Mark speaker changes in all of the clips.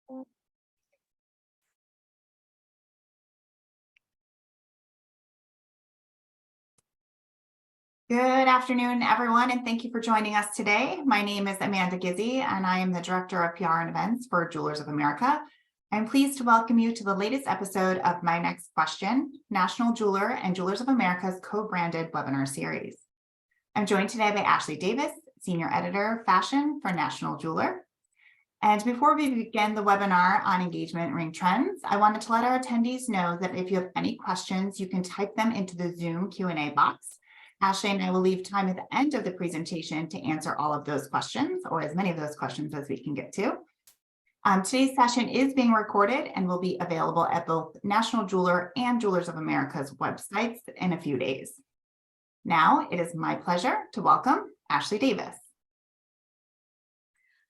Speaker 1: Good afternoon, everyone, and thank you for joining us today. My name is Amanda Gizzi, and I am the Director of PR and Events for Jewelers of America. I'm pleased to welcome you to the latest episode of My Next Question, National Jeweler and Jewelers of America's co-branded webinar series. I'm joined today by Ashley Davis, Senior Editor, Fashion for National Jeweler. And before we begin the webinar on engagement ring trends, I wanted to let our attendees know that if you have any questions, you can type them into the Zoom Q&A box. Ashley and I will leave time at the end of the presentation to answer all of those questions, or as many of those questions as we can get to. Today's session is being recorded and will be available at both National Jeweler and Jewelers of America's websites in a few days. Now, it is my pleasure to welcome Ashley Davis.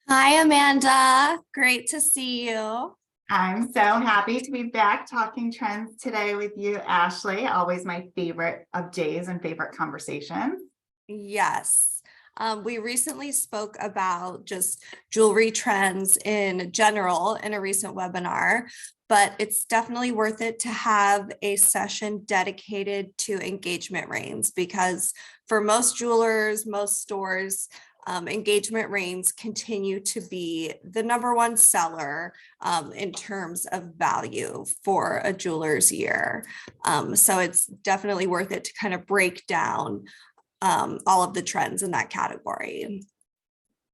Speaker 2: Hi, Amanda. Great to see you.
Speaker 1: I'm so happy to be back talking trends today with you, Ashley. Always my favorite of days and favorite conversations.
Speaker 2: Yes. We recently spoke about just jewelry trends in general in a recent webinar, but it's definitely worth it to have a session dedicated to engagement rings because for most jewelers, most stores, engagement rings continue to be the #1 seller in terms of value for a jeweler's year. So it's definitely worth it to kind of break down all of the trends in that category.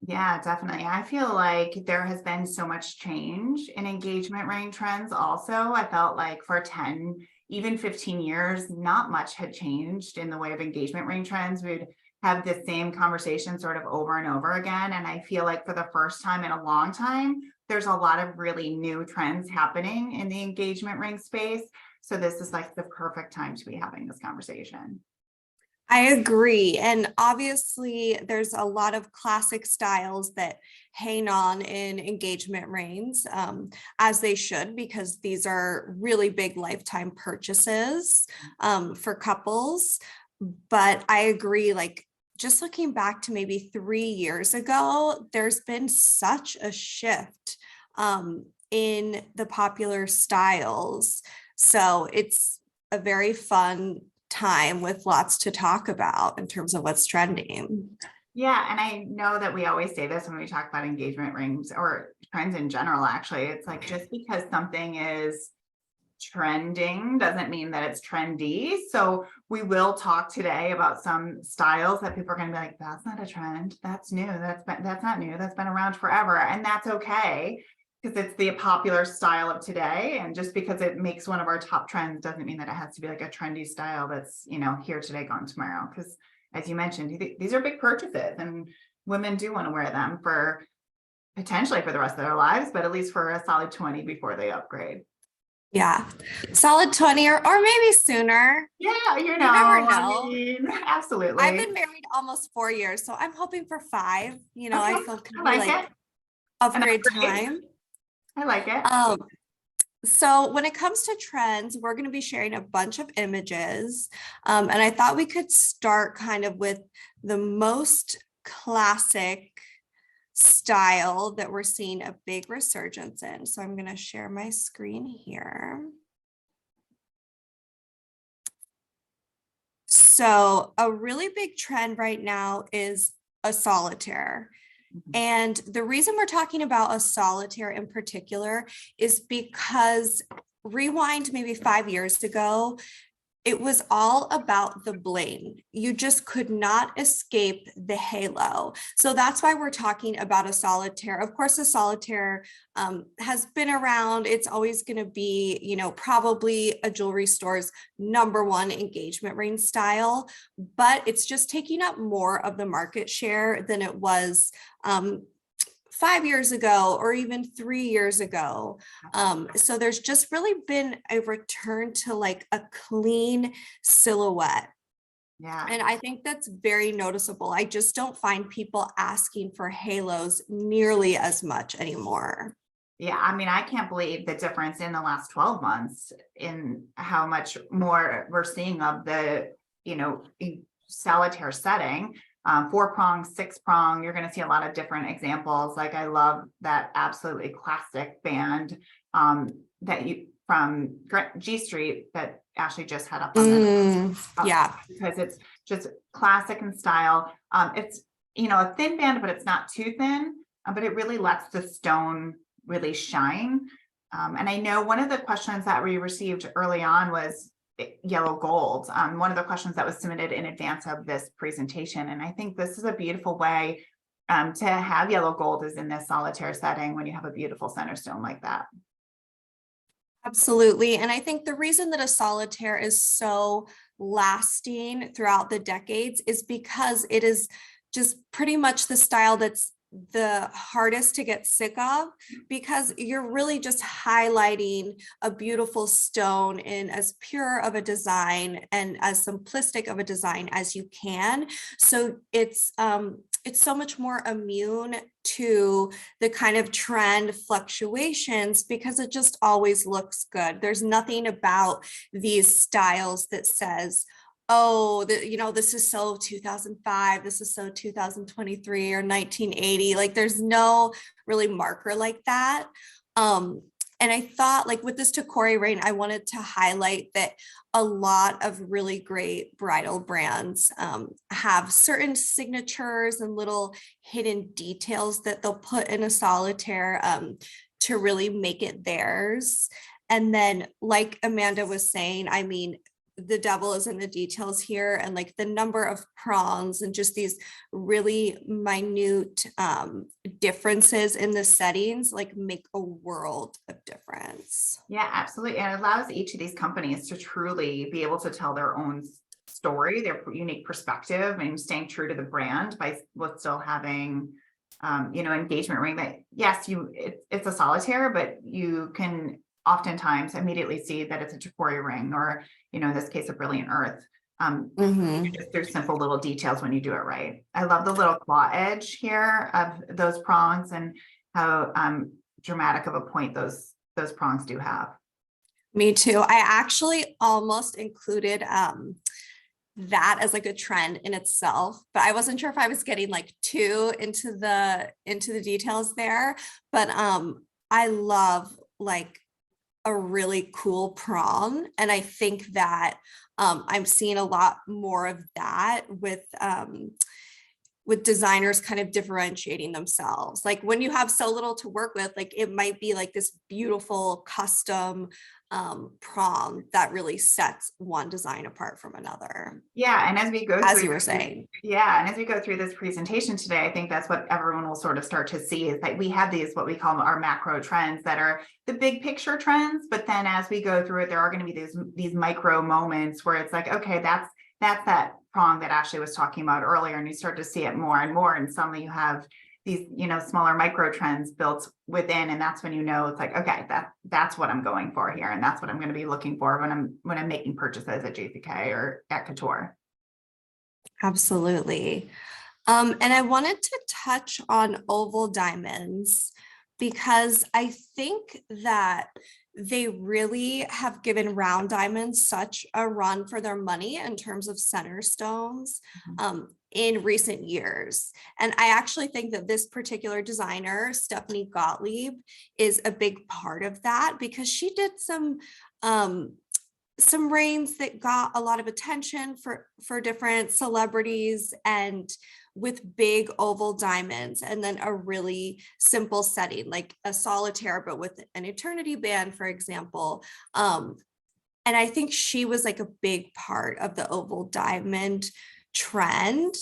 Speaker 1: Yeah, definitely. I feel like there has been so much change in engagement ring trends also. I felt like for 10, even 15 years, not much had changed in the way of engagement ring trends. We'd have the same conversation sort of over and over again. And I feel like for the first time in a long time, there's a lot of really new trends happening in the engagement ring space. So this is like the perfect time to be having this conversation.
Speaker 2: I agree. And obviously there's a lot of classic styles that hang on in engagement rings, as they should, because these are really big lifetime purchases for couples. But I agree, like just looking back to maybe 3 years ago, there's been such a shift in the popular styles. So it's a very fun time with lots to talk about in terms of what's trending.
Speaker 1: Yeah, and I know that we always say this when we talk about engagement rings or trends in general, actually. It's like just because something is trending doesn't mean that it's trendy. So we will talk today about some styles that people are going to be like, that's not a trend, that's new, that's not new, that's been around forever. And that's okay, because it's the popular style of today. And just because it makes one of our top trends doesn't mean that it has to be like a trendy style that's, you know, here today, gone tomorrow. Because as you mentioned, these are big purchases and women do want to wear them for potentially for the rest of their lives, but at least for a solid 20 before they upgrade.
Speaker 2: Yeah, solid 20 or maybe sooner.
Speaker 1: Yeah, you
Speaker 2: never know.
Speaker 1: I mean, absolutely.
Speaker 2: I've been married almost 4 years, so I'm hoping for 5. You know,
Speaker 1: Okay,
Speaker 2: I feel could
Speaker 1: I
Speaker 2: be
Speaker 1: like
Speaker 2: like
Speaker 1: it.
Speaker 2: upgrade time.
Speaker 1: I like it.
Speaker 2: So when it comes to trends, we're going to be sharing a bunch of images. And I thought we could start kind of with the most classic style that we're seeing a big resurgence in. So I'm going to share my screen here. So a really big trend right now is a solitaire. And the reason we're talking about a solitaire in particular is because rewind maybe 5 years ago, it was all about the bling. You just could not escape the halo. So that's why we're talking about a solitaire. Of course, a solitaire has been around. It's always going to be, you know, probably a jewelry store's #1 engagement ring style, but it's just taking up more of the market share than it was 5 years ago or even 3 years ago. So there's just really been a return to like a clean silhouette.
Speaker 1: Yeah.
Speaker 2: And I think that's very noticeable. I just don't find people asking for halos nearly as much anymore.
Speaker 1: Yeah, I mean, I can't believe the difference in the last 12 months in how much more we're seeing of the, you know, solitaire setting. 4 prong, 6 prong. You're going to see a lot of different examples. Like I love that absolutely classic band that you from G Street that Ashley just had up on the
Speaker 2: yeah,
Speaker 1: because it's just classic in style. It's a thin band, but it's not too thin, but it really lets the stone really shine. And I know one of the questions that we received early on was yellow gold. One of the questions that was submitted in advance of this presentation. And I think this is a beautiful way to have yellow gold is in this solitaire setting when you have a beautiful center stone like that.
Speaker 2: absolutely. And I think the reason that a solitaire is so lasting throughout the decades is because it is just pretty much the style that's the hardest to get sick of, because you're really just highlighting a beautiful stone in as pure of a design and as simplistic of a design as you can. So it's so much more immune to the kind of trend fluctuations because it just always looks good. There's nothing about these styles that says, oh, this is so 2005, this is so 2023 or 1980. Like there's no really marker like that. And I thought, like with this Tacori rain, I wanted to highlight that a lot of really great bridal brands have certain signatures and little hidden details that they'll put in a solitaire to really make it theirs. And then, like Amanda was saying, I mean, the devil is in the details here, and like the number of prongs and just these really minute differences in the settings like make a world of difference.
Speaker 1: Yeah, absolutely. And it allows each of these companies to truly be able to tell their own story, their unique perspective, and staying true to the brand by still having engagement ring that, yes, it's a solitaire, but you can oftentimes immediately see that it's a Tacori ring, or in this case, a brilliant earth. Just through simple little details when you do it right. I love the little claw edge here of those prongs and how dramatic of a point those prongs do have.
Speaker 2: Me too. I actually almost included that as like a trend in itself, but I wasn't sure if I was getting like too into the details there. But I love like a really cool prong, and I think that I'm seeing a lot more of that with designers kind of differentiating themselves. Like when you have so little to work with, like it might be like this beautiful custom prong that really sets one design apart from another.
Speaker 1: Yeah, and as we go
Speaker 2: as
Speaker 1: through,
Speaker 2: you were saying,
Speaker 1: yeah, and as we go through this presentation today, I think that's what everyone will sort of start to see is that we have these what we call our macro trends that are the big picture trends, but then as we go through it, there are going to be these micro moments where it's like, okay, that's that prong that Ashley was talking about earlier, and you start to see it more and more, and suddenly you have these smaller micro trends built within, and that's when it's like, okay, that's what I'm going for here, and that's what I'm going to be looking for when I'm making purchases at JCK or at Couture.
Speaker 2: Absolutely. And I wanted to touch on oval diamonds because I think that they really have given round diamonds such a run for their money in terms of center stones in recent years. And I actually think that this particular designer, Stephanie Gottlieb, is a big part of that because she did some reigns that got a lot of attention for different celebrities and with big oval diamonds, and then a really simple setting like a solitaire but with an eternity band, for example. And I think she was like a big part of the oval diamond trend.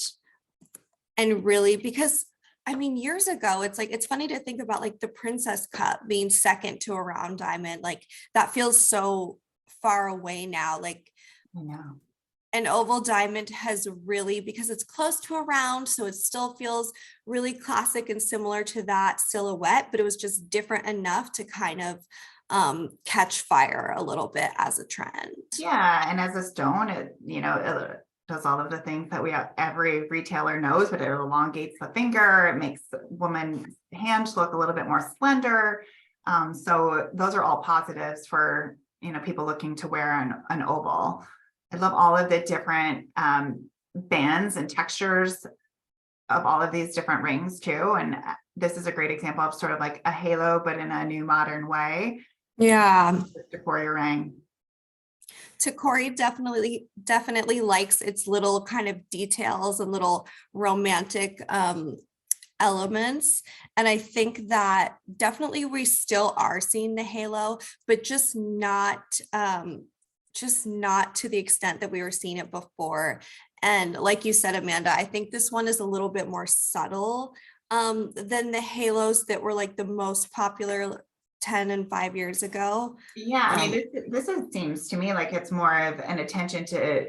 Speaker 2: And really, because I mean, years ago, it's funny to think about like the princess cut being second to a round diamond. Like that feels so far away now. Like, an oval diamond has really, because it's close to a round, so it still feels really classic and similar to that silhouette, but it was just different enough to kind of catch fire a little bit as a trend.
Speaker 1: Yeah, and as a stone, it does all of the things that every retailer knows, but it elongates the finger. It makes the woman's hands look a little bit more slender. So those are all positives for people looking to wear an oval. I love all of the different bands and textures of all of these different rings too. And this is a great example of sort of like a halo, but in a new modern way.
Speaker 2: Yeah.
Speaker 1: Decoria ring.
Speaker 2: Takori definitely likes its little kind of details and little romantic elements. And I think that definitely we still are seeing the halo, but just not to the extent that we were seeing it before. And like you said, Amanda, I think this one is a little bit more subtle than the halos that were like the most popular 10 and 5 years ago.
Speaker 1: Yeah, I mean, seems to me like it's more of an attention to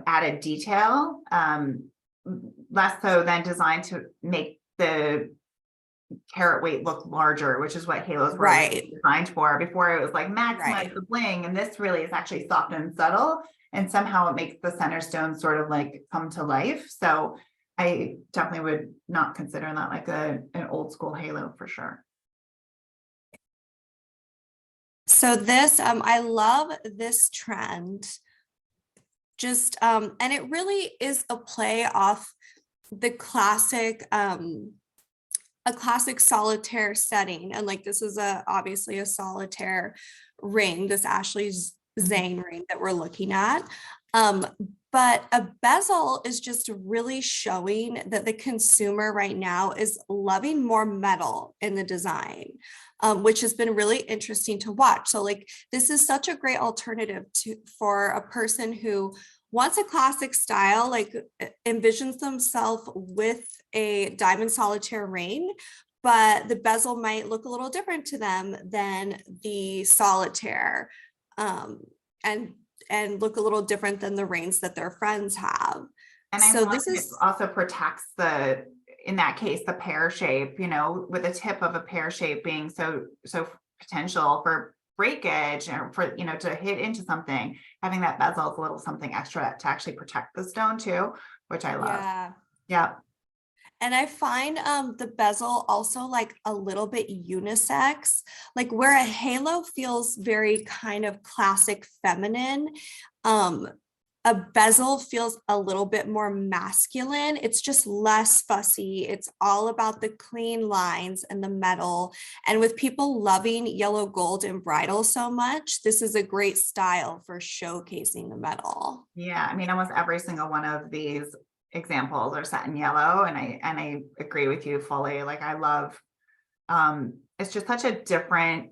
Speaker 1: added detail, less so than designed to make the carat weight look larger, which is what halos were designed for. Before it was like maximize the bling, and this really is actually soft and subtle, and somehow it makes the center stone sort of like come to life. So I definitely would not consider that like an old school halo for sure.
Speaker 2: So this, I love this trend. Just, and it really is a play off the classic, a classic solitaire setting. And like, this is obviously a solitaire ring, this Ashley Zane ring that we're looking at. But a bezel is just really showing that the consumer right now is loving more metal in the design, which has been really interesting to watch. So like, this is such a great alternative for a person who wants a classic style, like envisions themselves with a diamond solitaire ring, but the bezel might look a little different to them than the solitaire. And look a little different than the rings that their friends have.
Speaker 1: And so this is also protects in that case, the pear shape, with the tip of a pear shape being so potential for breakage or for, to hit into something, having that bezel is a little something extra to actually protect the stone too, which I love. Yeah.
Speaker 2: And I find the bezel also like a little bit unisex, like where a halo feels very kind of classic feminine. A bezel feels a little bit more masculine. It's just less fussy. It's all about the clean lines and the metal. And with people loving yellow gold and bridal so much, this is a great style for showcasing the metal.
Speaker 1: Yeah, I mean, almost every single one of these examples are set in yellow, and I agree with you fully. Like I love it's just such a different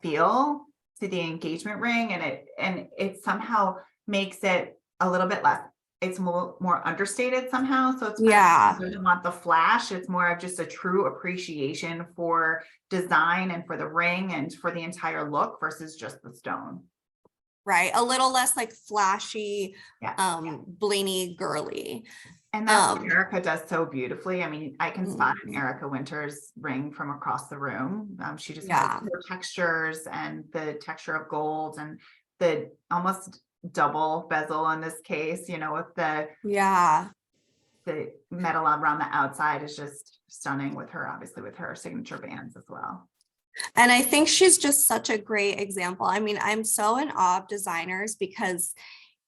Speaker 1: feel to the engagement ring, and it somehow makes it a little bit less, it's more understated somehow. So it's doesn't want the flash. It's more of just a true appreciation for design and for the ring and for the entire look versus just the stone.
Speaker 2: Right, a little less like flashy, blingy, girly.
Speaker 1: And that's what Erica does so beautifully. I mean, I can spot an Erica Winters ring from across the room. She just has her textures and the texture of gold and the almost double bezel in this case, with the metal around the outside is just stunning with her, obviously with her signature bands as well.
Speaker 2: And I think she's just such a great example. I mean, I'm so in awe of designers because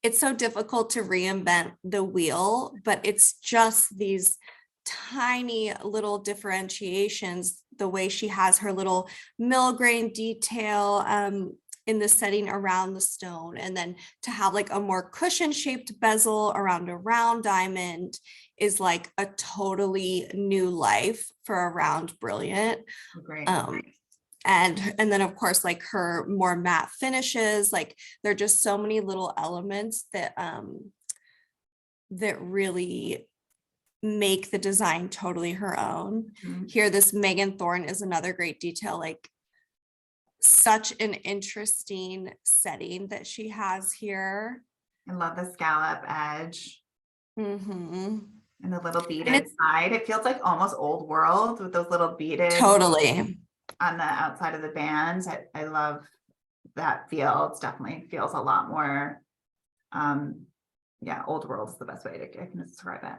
Speaker 2: it's so difficult to reinvent the wheel, but it's just these tiny little differentiations, the way she has her little milligrain detail in the setting around the stone, and then to have like a more cushion shaped bezel around a round diamond is like a totally new life for a round brilliant.
Speaker 1: Great.
Speaker 2: And then of course, like her more matte finishes, like there are just so many little elements that that really make the design totally her own. Here, this Megan Thorne is another great detail, like such an interesting setting that she has here.
Speaker 1: I love the scallop edge.
Speaker 2: And
Speaker 1: the little beaded side. It feels like almost old world with those little beaded on the outside of the band. I love that feel. It definitely feels a lot more old world is the best way I can describe it.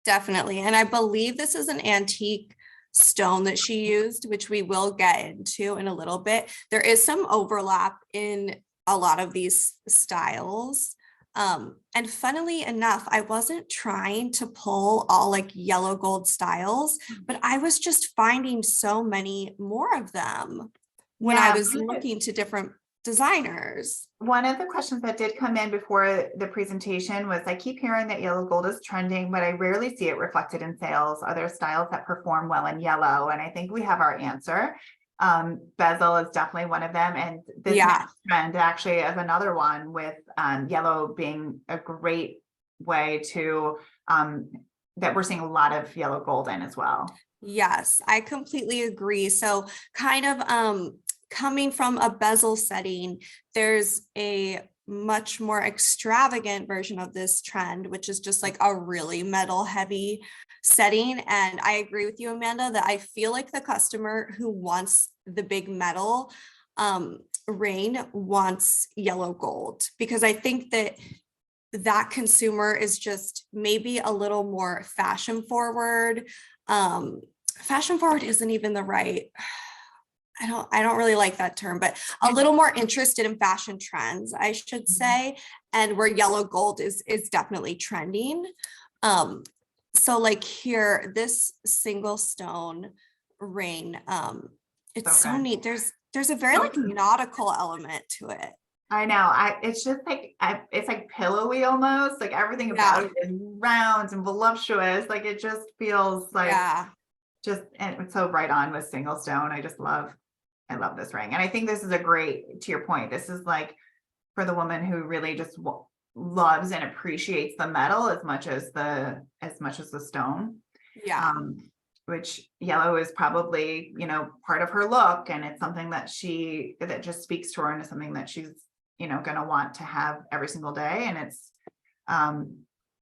Speaker 2: Definitely. And I believe this is an antique stone that she used, which we will get into in a little bit. There is some overlap in a lot of these styles. And funnily enough, I wasn't trying to pull all like yellow gold styles, but I was just finding so many more of them when I
Speaker 1: Yeah,
Speaker 2: was looking to different designers.
Speaker 1: one of the questions that did come in before the presentation was, I keep hearing that yellow gold is trending, but I rarely see it reflected in sales. Are there styles that perform well in yellow? And I think we have our answer. Bezel is definitely one of them. And this
Speaker 2: Yeah.
Speaker 1: next trend actually is another one, with yellow being a great way to, that we're seeing a lot of yellow gold in as well.
Speaker 2: Yes, I completely agree. So kind of coming from a bezel setting, there's a much more extravagant version of this trend, which is just like a really metal heavy setting. And I agree with you, Amanda, that I feel like the customer who wants the big metal ring wants yellow gold, because I think that consumer is just maybe a little more fashion forward. Fashion forward isn't even the right, I don't really like that term, but a little more interested in fashion trends, I should say, and where yellow gold is definitely trending. So like here, this single stone ring, it's so neat. There's a very like nautical element to it.
Speaker 1: I know. It's just like, it's like pillowy almost. Like everything about it is round and voluptuous. Like it just feels like, and it's so right on with single stone. I love this ring. And I think this is a great, to your point, this is like for the woman who really just loves and appreciates the metal as much as the stone.
Speaker 2: Yeah.
Speaker 1: Which yellow is probably, part of her look. And it's something that just speaks to her, and is something that she's, going to want to have every single day. And it's,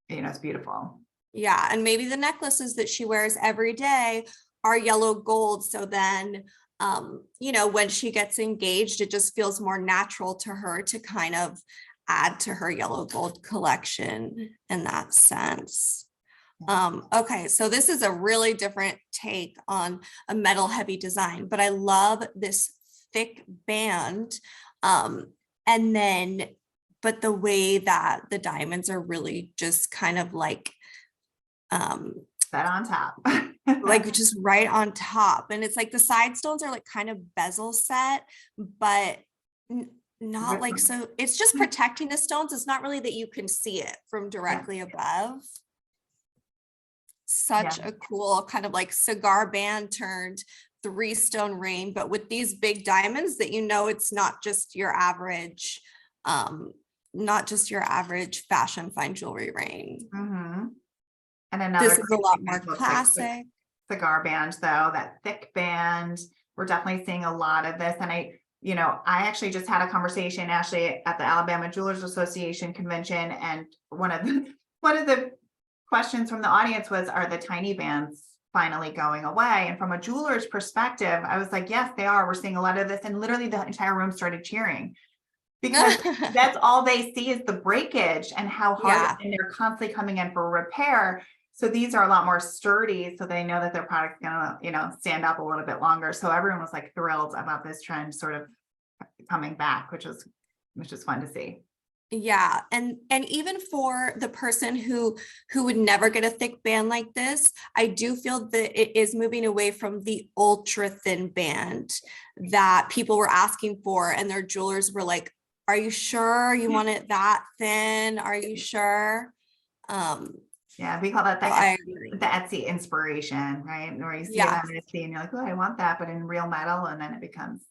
Speaker 1: it's beautiful.
Speaker 2: Yeah. And maybe the necklaces that she wears every day are yellow gold. So then, when she gets engaged, it just feels more natural to her to kind of add to her yellow gold collection in that sense. Okay, so this is a really different take on a metal heavy design, but I love this thick band. But the way that the diamonds are really just kind of like,
Speaker 1: set on top.
Speaker 2: like just right on top. And it's like the side stones are like kind of bezel set, but not like, so it's just protecting the stones. It's not really that you can see it from directly above. Such a cool kind of like cigar band turned 3-stone ring, but with these big diamonds that, it's not just your average, fashion fine jewelry ring.
Speaker 1: Mm-hmm. And another,
Speaker 2: this is a lot more classic.
Speaker 1: Cigar band, though, that thick band, we're definitely seeing a lot of this. And I actually just had a conversation, Ashley, at the Alabama Jewelers Association convention, and one of the questions from the audience was, are the tiny bands finally going away? And from a jeweler's perspective, I was like, yes, they are. We're seeing a lot of this. And literally the entire room started cheering, because that's all they see is the breakage and how hard, and they're constantly coming in for repair. So these are a lot more sturdy, so they know that their product's gonna, stand up a little bit longer. So everyone was like thrilled about this trend sort of coming back, which is fun to see.
Speaker 2: Yeah. And even for the person who would never get a thick band like this, I do feel that it is moving away from the ultra thin band that people were asking for, and their jewelers were like, are you sure you want it that thin? Are you sure?
Speaker 1: Yeah, we call that the Etsy inspiration, right? Where you see it on Etsy and you're like, oh, I want that, but in real metal, and then it becomes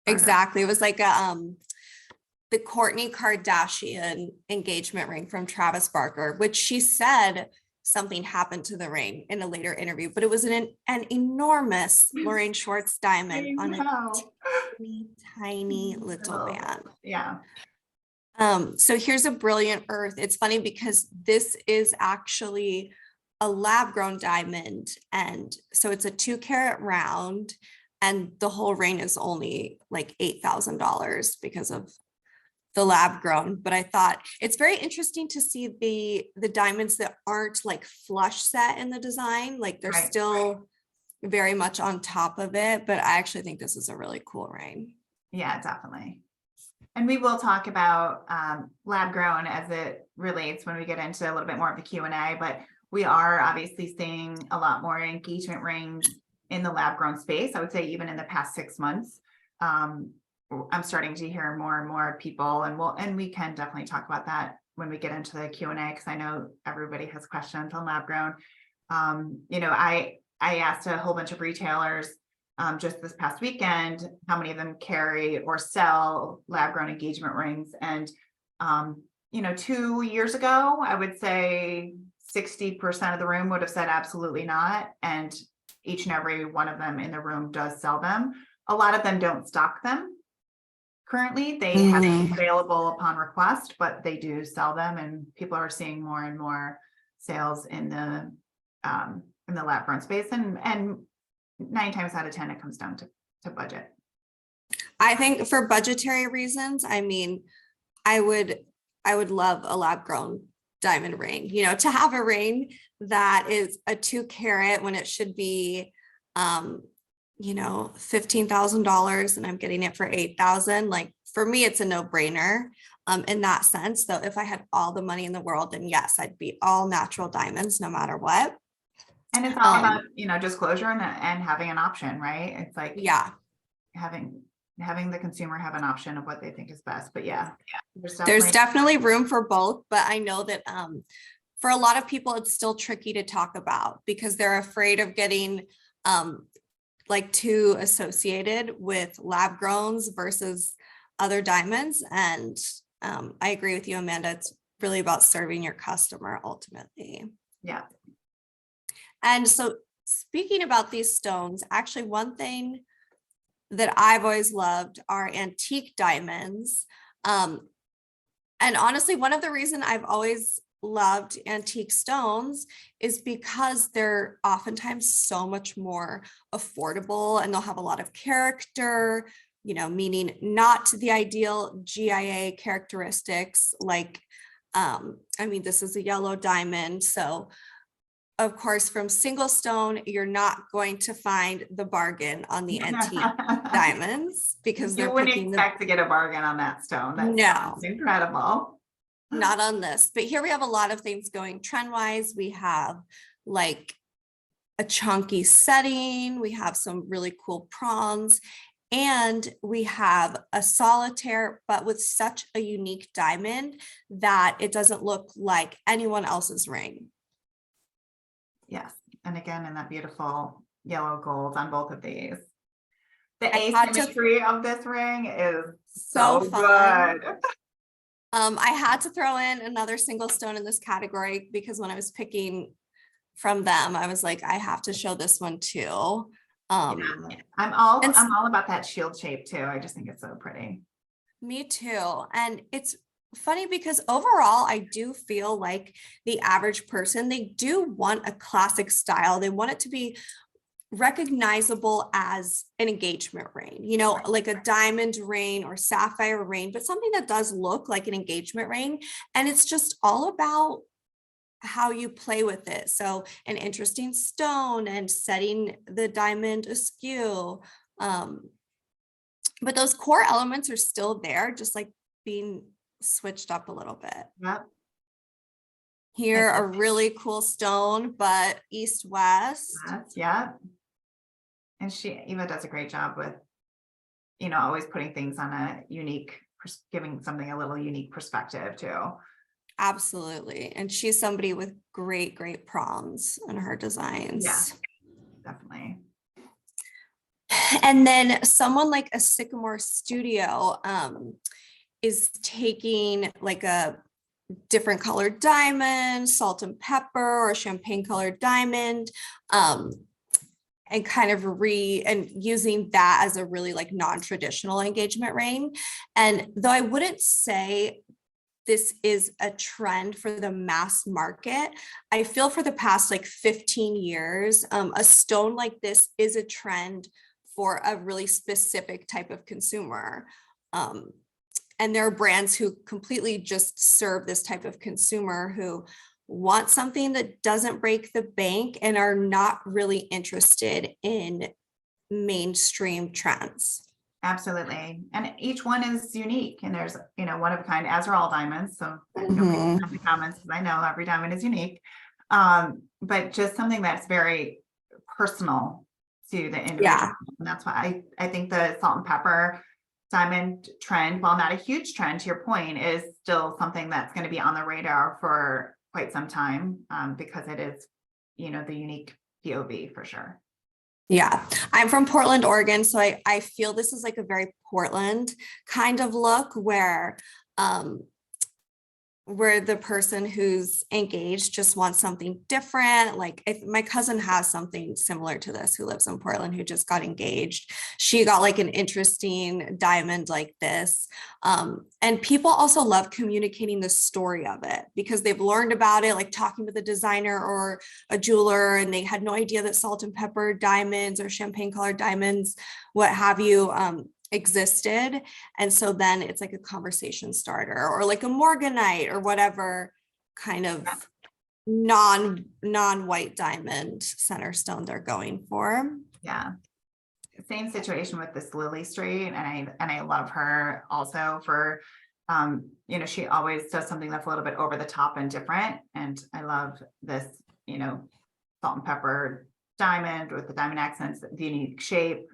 Speaker 1: harder.
Speaker 2: Exactly. It was like the Kourtney Kardashian engagement ring from Travis Barker, which she said something happened to the ring in a later interview, but it was an enormous Lorraine Schwartz diamond on a tiny little band.
Speaker 1: Yeah.
Speaker 2: So here's a brilliant earth. It's funny because this is actually a lab grown diamond. And so it's a 2-carat round, and the whole ring is only like $8,000 because of the lab grown. But I thought it's very interesting to see the diamonds that aren't like flush set in the design, like they're still very much on top of it. But I actually think this is a really cool ring.
Speaker 1: Yeah, definitely. And we will talk about lab grown as it relates when we get into a little bit more of the Q&A, but we are obviously seeing a lot more engagement rings in the lab grown space. I would say even in the past 6 months, I'm starting to hear more and more people, and we can definitely talk about that when we get into the Q&A, because I know everybody has questions on lab grown. I asked a whole bunch of retailers just this past weekend how many of them carry or sell lab grown engagement rings. And 2 years ago, I would say 60% of the room would have said absolutely not. And each and every one of them in the room does sell them. A lot of them don't stock them. Currently, they have them available upon request, but they do sell them, and people are seeing more and more sales in the lab grown space. And 9 times out of 10, it comes down to budget.
Speaker 2: I think for budgetary reasons, I mean, I would love a lab grown diamond ring, to have a ring that is a 2 carat when it should be, $15,000 and I'm getting it for 8,000. Like, for me, it's a no brainer in that sense. So if I had all the money in the world, then yes, I'd be all natural diamonds no matter what.
Speaker 1: And it's all about, disclosure and having an option, right? It's like,
Speaker 2: yeah,
Speaker 1: having the consumer have an option of what they think is best. But yeah,
Speaker 2: there's definitely room for both. But I know that for a lot of people, it's still tricky to talk about because they're afraid of getting too associated with lab growns versus other diamonds. And I agree with you, Amanda. It's really about serving your customer ultimately.
Speaker 1: Yeah.
Speaker 2: And so speaking about these stones, actually one thing that I've always loved are antique diamonds. And honestly, one of the reasons I've always loved antique stones is because they're oftentimes so much more affordable and they'll have a lot of character, meaning not the ideal GIA characteristics. This is a yellow diamond. So of course, from single stone, you're not going to find the bargain on the antique diamonds because
Speaker 1: you wouldn't expect to get a bargain on that stone. That's incredible.
Speaker 2: Not on this, but here we have a lot of things going trend wise. We have like a chunky setting. We have some really cool prongs, and we have a solitaire, but with such a unique diamond that it doesn't look like anyone else's ring.
Speaker 1: Yes. And again, in that beautiful yellow gold on both of these. The asymmetry of this ring is so good.
Speaker 2: I had to throw in another single stone in this category because when I was picking from them, I was like, I have to show this one too.
Speaker 1: I'm all about that shield shape too. I just think it's so pretty.
Speaker 2: Me too. And it's funny because overall, I do feel like the average person, they do want a classic style. They want it to be recognizable as an engagement ring, like a diamond ring or sapphire ring, but something that does look like an engagement ring. And it's just all about how you play with it. So an interesting stone and setting the diamond askew. But those core elements are still there, just like being switched up a little bit.
Speaker 1: Yep.
Speaker 2: Here, a really cool stone, but east-west.
Speaker 1: Yeah. And Eva does a great job with, always putting things on a unique, giving something a little unique perspective too.
Speaker 2: Absolutely. And she's somebody with great, great prongs in her designs.
Speaker 1: Yeah, definitely.
Speaker 2: And then someone like a Sycamore Studio is taking like a different colored diamond, salt and pepper, or champagne colored diamond, and kind of using that as a really like non-traditional engagement ring. And though I wouldn't say this is a trend for the mass market, I feel for the past like 15 years, a stone like this is a trend for a really specific type of consumer. And there are brands who completely just serve this type of consumer who want something that doesn't break the bank and are not really interested in mainstream trends.
Speaker 1: Absolutely. And each one is unique, and there's, one of a kind, as are all diamonds. So feel free to
Speaker 2: Mhm.
Speaker 1: come in the comments, because I know every diamond is unique. But just something that's very personal to the individual.
Speaker 2: Yeah.
Speaker 1: And that's why I think the salt and pepper diamond trend, while not a huge trend, to your point, is still something that's going to be on the radar for quite some time, because it is, the unique POV for sure.
Speaker 2: Yeah, I'm from Portland, Oregon, so I feel this is like a very Portland kind of look um where the person who's engaged just wants something different. Like my cousin has something similar to this, who lives in Portland, who just got engaged. She got like an interesting diamond like this. And people also love communicating the story of it because they've learned about it, like talking with a designer or a jeweler, and they had no idea that salt and pepper diamonds or champagne colored diamonds, what have you, existed. And so then it's like a conversation starter, or like a morganite or whatever kind of non-white diamond center stone they're going for.
Speaker 1: Yeah. Same situation with this Lily Street. And I love her also for, she always does something that's a little bit over the top and different. And I love this, salt and pepper diamond with the diamond accents, the unique shape.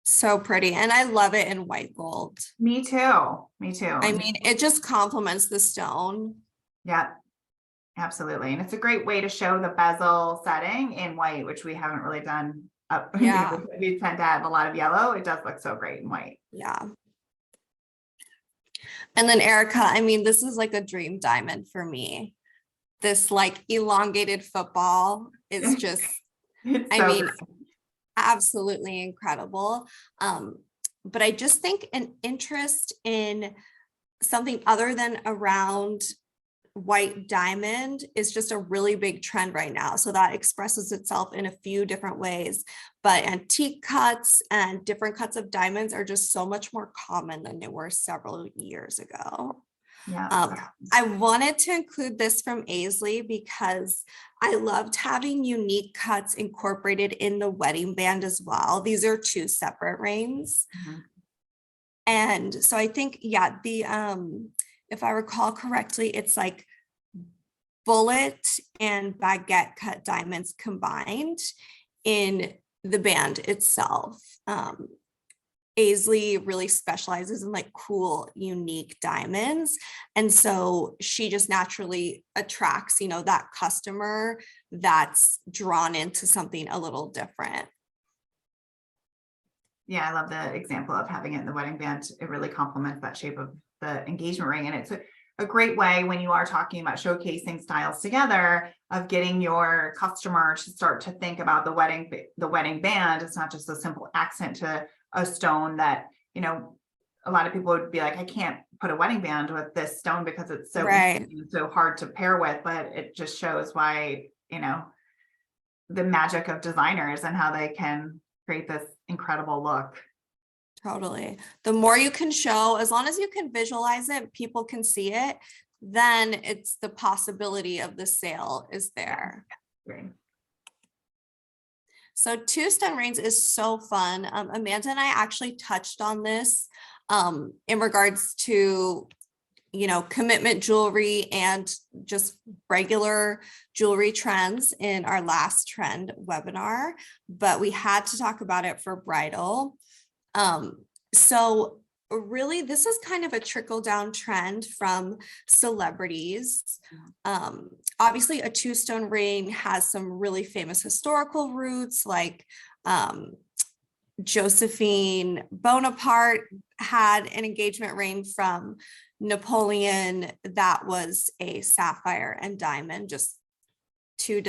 Speaker 2: So pretty. And I love it in white gold.
Speaker 1: Me too.
Speaker 2: I mean, it just complements the stone.
Speaker 1: Yeah, absolutely. And it's a great way to show the bezel setting in white, which we haven't really done.
Speaker 2: Yeah.
Speaker 1: We tend to have a lot of yellow. It does look so great in white.
Speaker 2: Yeah. And then Erica, I mean, this is like a dream diamond for me. This like elongated football is just, I mean, absolutely incredible. But I just think an interest in something other than around white diamond is just a really big trend right now. So that expresses itself in a few different ways, but antique cuts and different cuts of diamonds are just so much more common than they were several years ago.
Speaker 1: Yeah.
Speaker 2: I wanted to include this from Aisley because I loved having unique cuts incorporated in the wedding band as well. These are two separate rings.
Speaker 1: Mm-hmm.
Speaker 2: And so I think, yeah, if I recall correctly, it's like bullet and baguette cut diamonds combined in the band itself. Aisley really specializes in like cool, unique diamonds. And so she just naturally attracts, that customer that's drawn into something a little different.
Speaker 1: Yeah, I love the example of having it in the wedding band. It really complements that shape of the engagement ring. And it's a great way when you are talking about showcasing styles together of getting your customer to start to think about the wedding band. It's not just a simple accent to a stone that, a lot of people would be like, I can't put a wedding band with this stone because it's so,
Speaker 2: right.
Speaker 1: so hard to pair with, but it just shows why, the magic of designers and how they can create this incredible look.
Speaker 2: Totally. The more you can show, as long as you can visualize it, people can see it, then it's the possibility of the sale is there.
Speaker 1: Great.
Speaker 2: So two stone rings is so fun. Amanda and I actually touched on this in regards to, commitment jewelry and just regular jewelry trends in our last trend webinar, but we had to talk about it for bridal. So really, this is kind of a trickle down trend from celebrities. Obviously, a two stone ring has some really famous historical roots, like Josephine Bonaparte had an engagement ring from Napoleon that was a sapphire and diamond, just two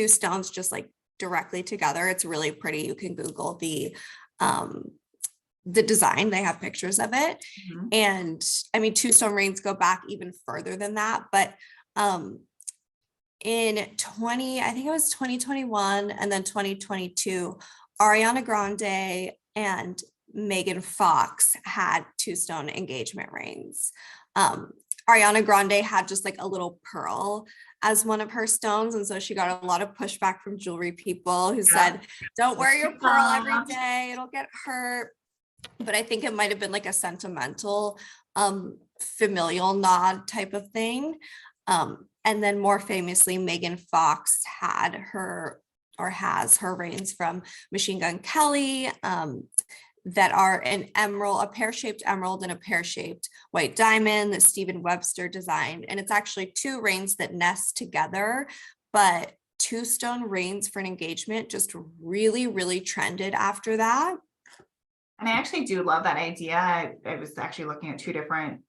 Speaker 2: stones just like directly together. It's really pretty. You can Google the design. They have pictures of it. Mm-hmm. And I mean, two stone rings go back even further than that, but in I think it was 2021 and then 2022, Ariana Grande and Megan Fox had two stone engagement rings. Ariana Grande had just like a little pearl as one of her stones. And so she got a lot of pushback from jewelry people who
Speaker 1: Yeah.
Speaker 2: said, don't wear your pearl every
Speaker 1: Yeah.
Speaker 2: day, it'll get hurt. But I think it might have been like a sentimental, familial nod type of thing. And then more famously, Megan Fox had her, or has her rings from Machine Gun Kelly, that are an emerald, a pear-shaped emerald and a pear-shaped white diamond that Stephen Webster designed. And it's actually two rings that nest together, but two stone rings for an engagement just really, really trended after that.
Speaker 1: And I actually do love that idea. I was actually looking at two different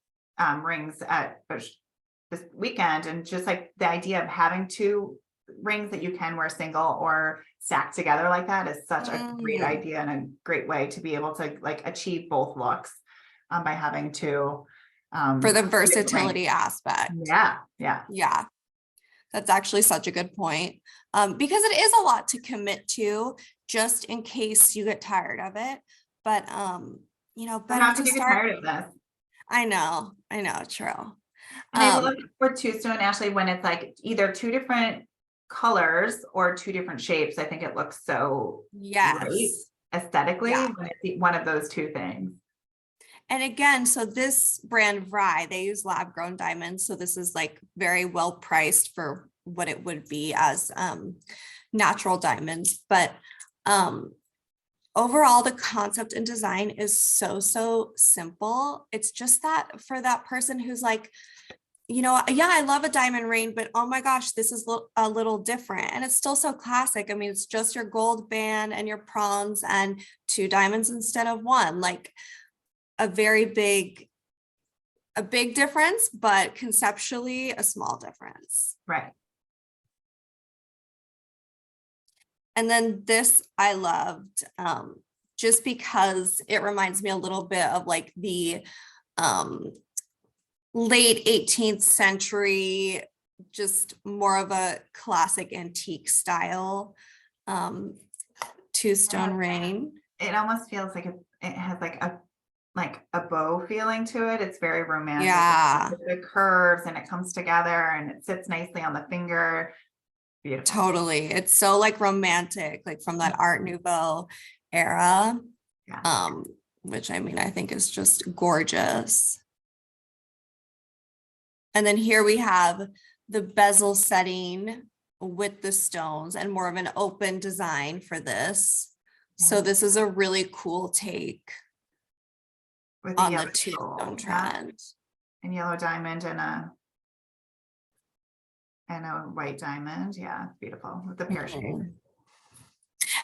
Speaker 1: rings at this weekend, and just like the idea of having two rings that you can wear single or stacked together like that is such a great idea and a great way to be able to like achieve both looks by having two
Speaker 2: for the versatility aspect.
Speaker 1: Yeah.
Speaker 2: That's actually such a good point, because it is a lot to commit to just in case you get tired of it. But
Speaker 1: Better to get tired of this.
Speaker 2: I know, true.
Speaker 1: And I love for two stone, Ashley, when it's like either two different colors or two different shapes. I think it looks so great aesthetically when it's one of those two things.
Speaker 2: And again, so this brand Vry, they use lab grown diamonds. So this is like very well priced for what it would be as natural diamonds. But overall, the concept and design is so simple. It's just that for that person who's like, I love a diamond ring, but oh my gosh, this is a little different. And it's still so classic. I mean, it's just your gold band and your prongs and two diamonds instead of one, like a big difference, but conceptually a small difference.
Speaker 1: Right.
Speaker 2: And then this I loved, just because it reminds me a little bit of like the late 18th century, just more of a classic antique style two stone ring.
Speaker 1: It almost feels like it has like a bow feeling to it. It's very romantic.
Speaker 2: Yeah.
Speaker 1: The curves and it comes together and it sits nicely on the finger. Beautiful.
Speaker 2: Totally. It's so like romantic, like from that Art Nouveau era.
Speaker 1: Yeah.
Speaker 2: Which I mean, I think is just gorgeous. And then here we have the bezel setting with the stones and more of an open design for this. Yeah. So this is a really cool take
Speaker 1: with
Speaker 2: on the two stone trend.
Speaker 1: And yellow diamond and a white diamond. Yeah, it's beautiful with the pear shape.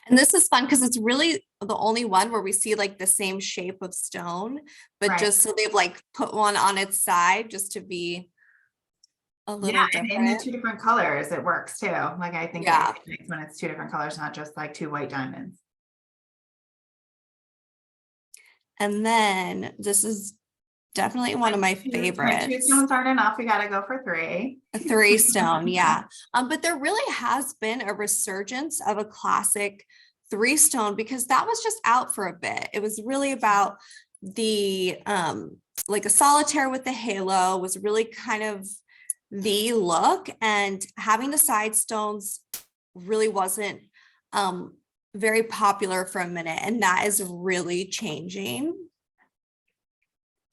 Speaker 2: And this is fun because it's really the only one where we see like the same shape of stone, but just so they've like put one on its side just to be a little different.
Speaker 1: And the two different colors, it works too. Like I think it's when it's two different colors, not just like two white diamonds.
Speaker 2: And then this is definitely one of my favorites.
Speaker 1: Two stones aren't enough. We got to go for three.
Speaker 2: A three stone, yeah. But there really has been a resurgence of a classic three stone because that was just out for a bit. It was really about the like a solitaire with the halo was really kind of the look, and having the side stones really wasn't very popular for a minute, and that is really changing.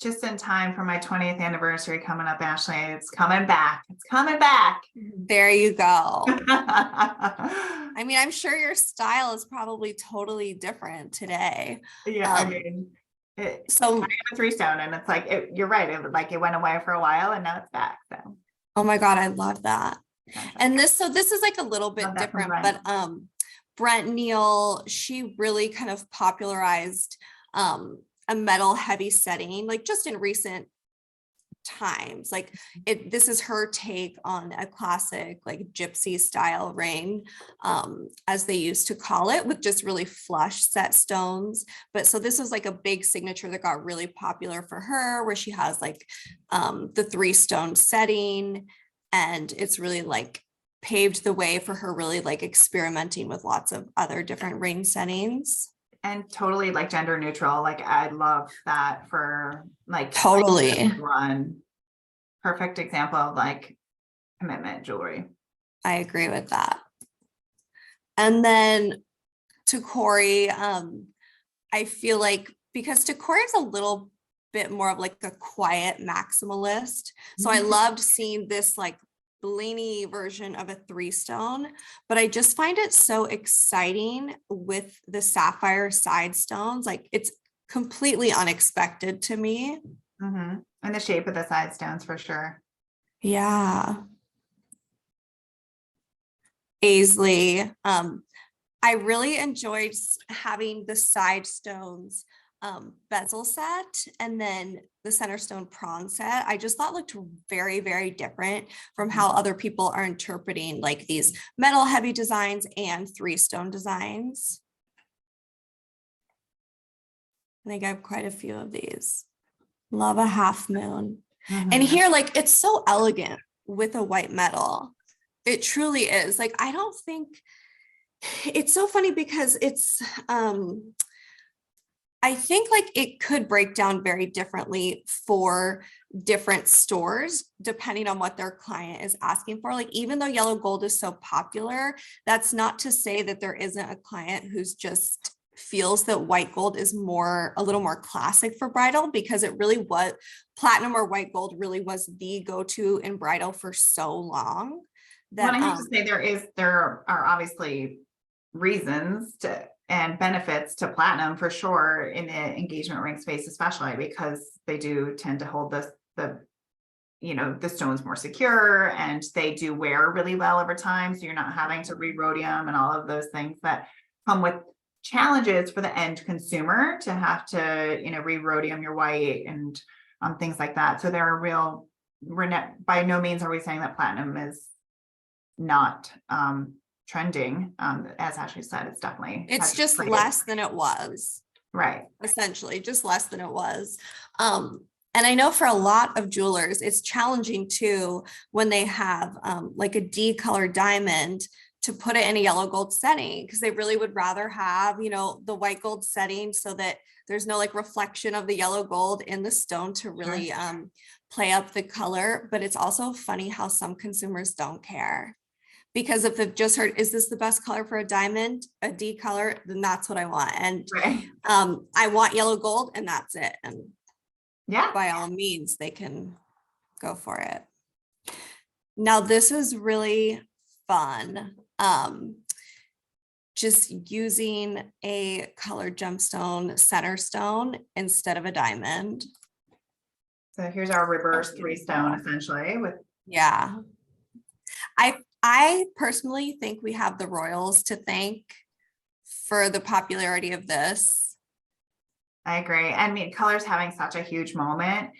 Speaker 1: Just in time for my 20th anniversary coming up, Ashley. It's coming back. It's coming back.
Speaker 2: There you go. I mean, I'm sure your style is probably totally different today.
Speaker 1: Yeah, I mean, so I have a three stone, and it's like you're right. It went away for a while, and now it's back. So.
Speaker 2: Oh my God, I love that. And this is like a little bit different, but Brent Neal, she really kind of popularized a metal heavy setting, like just in recent times. Like this is her take on a classic like gypsy style ring, as they used to call it, with just really flush set stones. But so this was like a big signature that got really popular for her, where she has like the three stone setting, and it's really like paved the way for her really like experimenting with lots of other different ring settings.
Speaker 1: And totally like gender neutral. Like I love that for like
Speaker 2: totally
Speaker 1: run. Perfect example of like commitment jewelry.
Speaker 2: I agree with that. And then Tacori, I feel like because Tacori is a little bit more of like a quiet maximalist. So I loved seeing this like blingy version of a 3-stone, but I just find it so exciting with the sapphire side stones. Like it's completely unexpected to me.
Speaker 1: And the shape of the side stones for sure.
Speaker 2: Yeah. Aisley. I really enjoyed having the side stones bezel set and then the center stone prong set. I just thought looked very, very different from how other people are interpreting like these metal heavy designs and 3-stone designs. I think I have quite a few of these. Love a half moon. And here, like, it's so elegant with a white metal. It truly is. Like, I don't think it's so funny because it's I think like it could break down very differently for different stores depending on what their client is asking for. Like even though yellow gold is so popular, that's not to say that there isn't a client who's just feels that white gold is a little more classic for bridal, because it really was platinum or white gold really was the go-to in bridal for so long. That
Speaker 1: I have to say there are obviously reasons and benefits to platinum for sure in the engagement ring space, especially because they do tend to hold the stones more secure, and they do wear really well over time. So you're not having to re-rhodium and all of those things that come with challenges for the end consumer to have to, re-rhodium your white and things like that. So there are by no means are we saying that platinum is not trending. As Ashley said, it's
Speaker 2: just less than it was.
Speaker 1: Right.
Speaker 2: Essentially just less than it was. And I know for a lot of jewelers, it's challenging too when they have like a D color diamond to put it in a yellow gold setting, because they really would rather have, the white gold setting so that there's no like reflection of the yellow gold in the stone to really play up the color. But it's also funny how some consumers don't care. Because if they've just heard, is this the best color for a diamond, a D color, then that's what I want. And I want yellow gold and that's it. And by all means, they can go for it. Now, this is really fun. Just using a colored gemstone center stone instead of a diamond.
Speaker 1: So here's our reverse 3-stone essentially with.
Speaker 2: Yeah. I personally think we have the royals to thank for the popularity of this.
Speaker 1: I agree. I mean, color's having such a huge moment.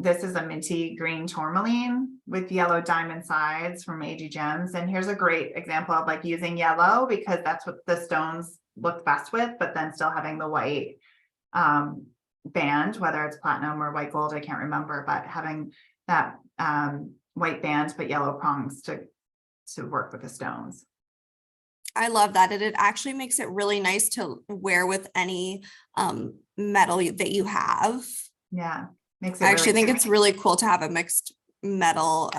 Speaker 1: This is a minty green tourmaline with yellow diamond sides from AG Gems. And here's a great example of like using yellow because that's what the stones look best with, but then still having the white band, whether it's platinum or white gold, I can't remember, but having that white band, but yellow prongs to work with the stones.
Speaker 2: I love that. And it actually makes it really nice to wear with any metal that you have.
Speaker 1: Yeah. Makes it
Speaker 2: I actually think it's really cool to have a mixed metal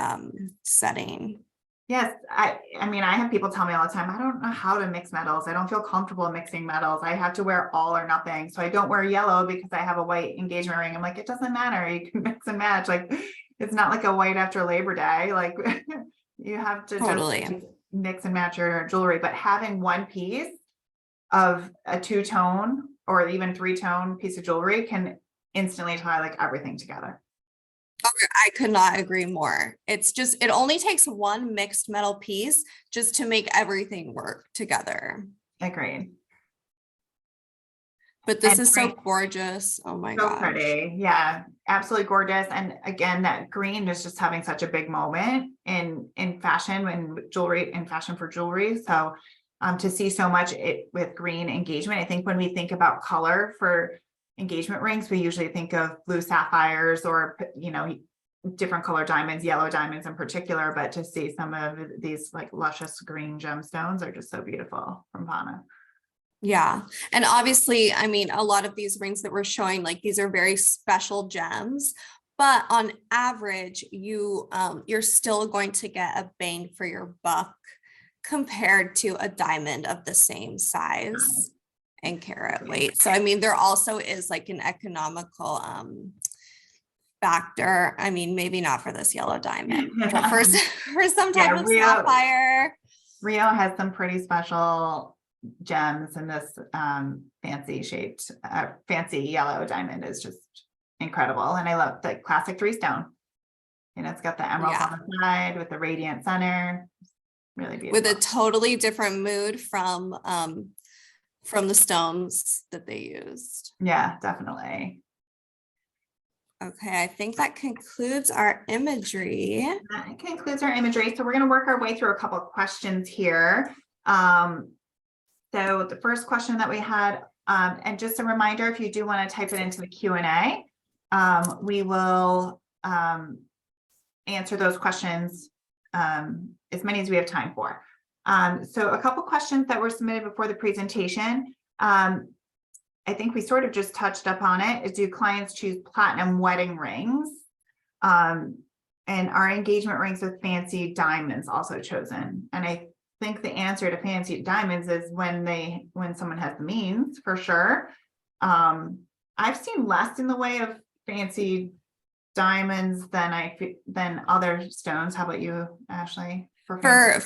Speaker 2: setting.
Speaker 1: Yes. I mean, I have people tell me all the time, I don't know how to mix metals. I don't feel comfortable mixing metals. I have to wear all or nothing. So I don't wear yellow because I have a white engagement ring. I'm like, it doesn't matter. You can mix and match. Like, it's not like a white after Labor Day. Like you have to just mix and match your jewelry, but having one piece of a 2-tone or even 3-tone piece of jewelry can instantly tie like everything together.
Speaker 2: I could not agree more. It's just, it only takes one mixed metal piece just to make everything work together.
Speaker 1: Agreed.
Speaker 2: But this is so gorgeous. Oh my God. So
Speaker 1: pretty. Yeah, absolutely gorgeous. And again, that green is just having such a big moment in fashion and jewelry and fashion for jewelry. So to see so much with green engagement, I think when we think about color for engagement rings, we usually think of blue sapphires or, different color diamonds, yellow diamonds in particular, but to see some of these like luscious green gemstones are just so beautiful from Vana.
Speaker 2: Yeah. And obviously, I mean, a lot of these rings that we're showing, like these are very special gems, but on average, you're still going to get a bang for your buck compared to a diamond of the same size and carat weight. So I mean, there also is like an economical factor. I mean, maybe not for this yellow diamond, but for some type of sapphire.
Speaker 1: Rio has some pretty special gems, and this fancy shaped, fancy yellow diamond is just incredible. And I love the classic 3-stone. You know, it's got the emeralds on the side with the radiant center. Really beautiful.
Speaker 2: With a totally different mood from the stones that they used.
Speaker 1: Yeah, definitely.
Speaker 2: Okay, I think that concludes our imagery.
Speaker 1: That concludes our imagery. So we're going to work our way through a couple of questions here. So the first question that we had, and just a reminder, if you do want to type it into the Q&A, we will answer those questions, as many as we have time for. So a couple questions that were submitted before the presentation. I think we sort of just touched up on it. Is, do clients choose platinum wedding rings? And are engagement rings with fancy diamonds also chosen? And I think the answer to fancy diamonds is when someone has the means, for sure. I've seen less in the way of fancy diamonds than other stones. How about you, Ashley?
Speaker 2: For